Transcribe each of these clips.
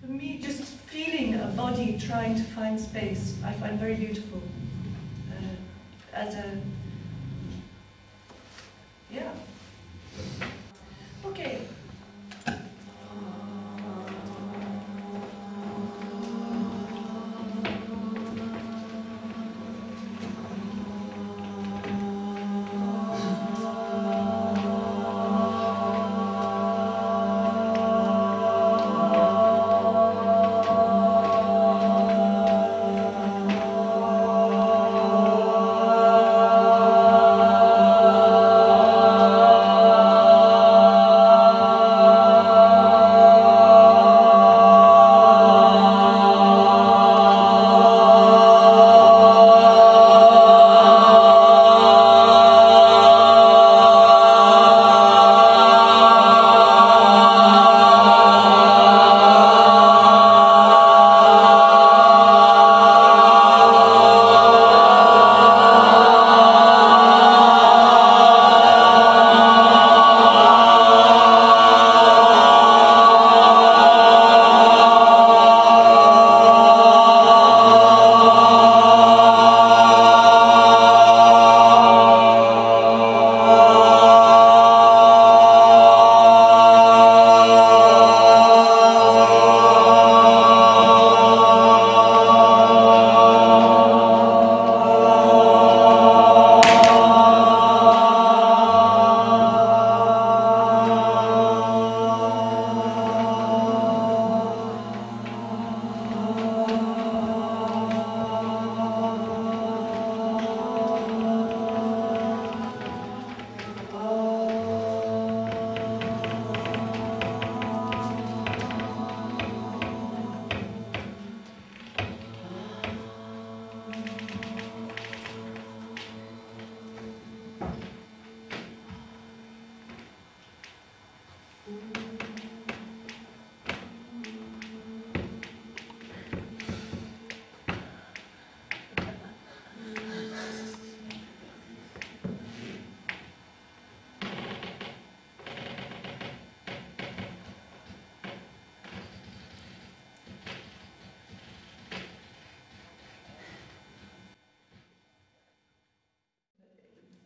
For me, just feeling a body trying to find space, I find very beautiful. Yeah. Okay.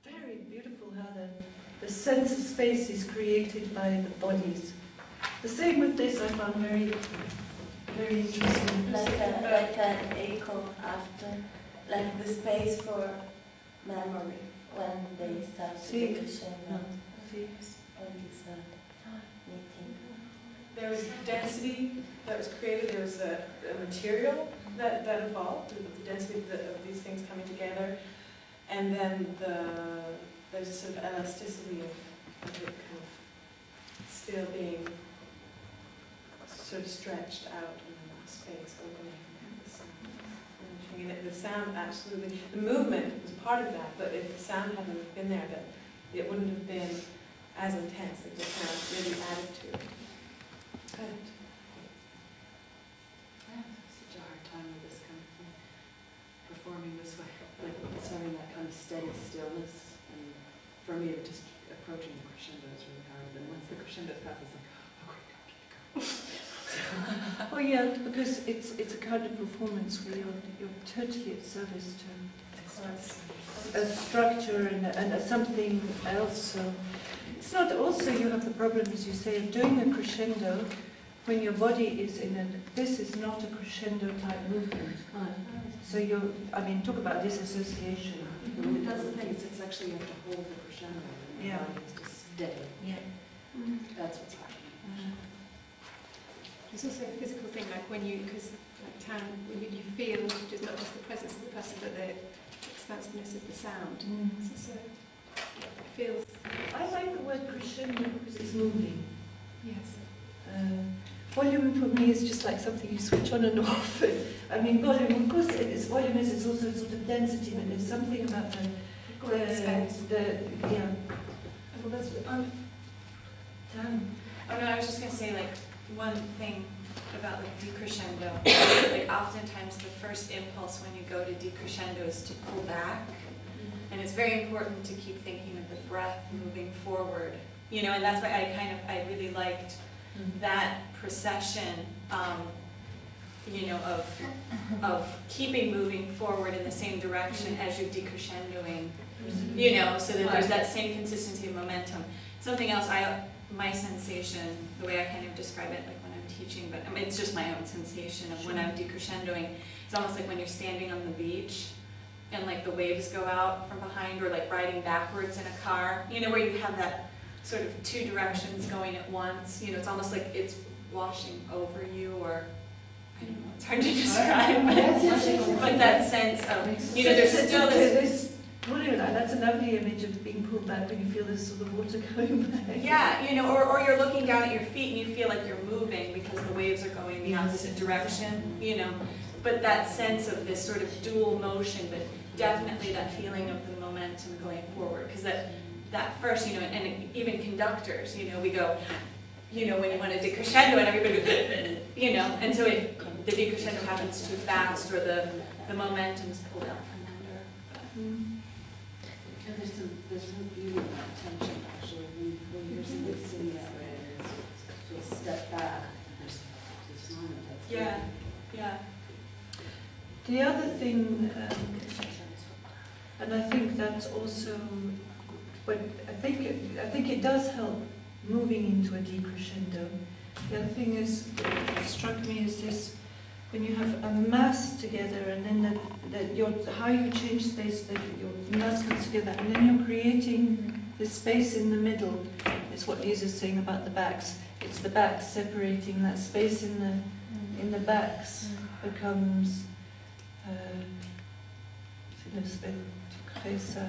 Very beautiful how the sense of space is created by the bodies. The same with this I found very, very interesting. Like an echo after, like the space for memory when they start See. to crescendo. See. When you start meeting. There was density that was created, there was a material that evolved, the density of these things coming together, and then there's a sort of elasticity of it kind of still being sort of stretched out in the space, opening the sound. And the sound absolutely, the movement was part of that, but if the sound hadn't been there, that it wouldn't have been as intense. Like the sound really added to it. Good. Yeah, it's such a hard time with this kind of thing, performing this way. Like it's having that kind of steady stillness, and for me, just approaching the crescendo is really hard. And once the crescendo passes, it's like, oh great, go. Oh yeah, because it's a kind of performance where you're totally at service to a structure and something else. So it's not. Also, you have the problem, as you say, of doing a crescendo when your body is in a. This is not a crescendo type movement. So talk about disassociation. That's the thing. It's actually you have to hold the crescendo. And Yeah. the body is to stay. Yeah. That's what's happening. There's also a physical thing, like when you, because like Tan, when you feel just not just the presence of the person, but the expansiveness of the sound. So it feels. I like the word crescendo because it's moving. Yes. Volume for me is just like something you switch on and off. I mean, volume, of course, volume is also sort of density, but there's something about the yeah. Well, that's Tan. Oh no, I was just going to say, like, one thing about like decrescendo, like oftentimes the first impulse when you go to decrescendo is to pull back, and it's very important to keep thinking of the breath moving forward, you know, and that's why I really liked that procession you know, of keeping moving forward in the same direction as you're decrescendoing, you know, so that there's that same consistency of momentum. Something else, my sensation, the way I kind of describe it, like when I'm teaching, but I mean, it's just my own sensation of when I'm decrescendoing, it's almost like when you're standing on the beach and like the waves go out from behind, or like riding backwards in a car, you know, where you have that sort of two directions going at once, you know, it's almost like it's washing over you, or I don't know, it's hard to describe, but that sense of, you know, there's still this. That's a lovely image of being pulled back when you feel this sort of water coming back. Yeah, you know, or you're looking down at your feet and you feel like you're moving because the waves are going the opposite direction, you know. But that sense of this sort of dual motion, but definitely that feeling of the momentum going forward. Because that first, you know, and even conductors, you know, we go, you know, when you want to decrescendo and everybody goes, you know, and so the decrescendo happens too fast, or the momentum is pulled out from under. And there's some beauty in that tension, actually, when you're sitting that way, so step back, there's this moment that's Yeah. The other thing, and I think that's also, but I think it does help moving into a decrescendo. The other thing is, that struck me is this, when you have a mass together, and then how you change space, that your mass comes together, and then you're creating this space in the middle. It's what Lisa's saying about the backs. It's the backs separating, that space in the backs becomes une espèce de créer ça.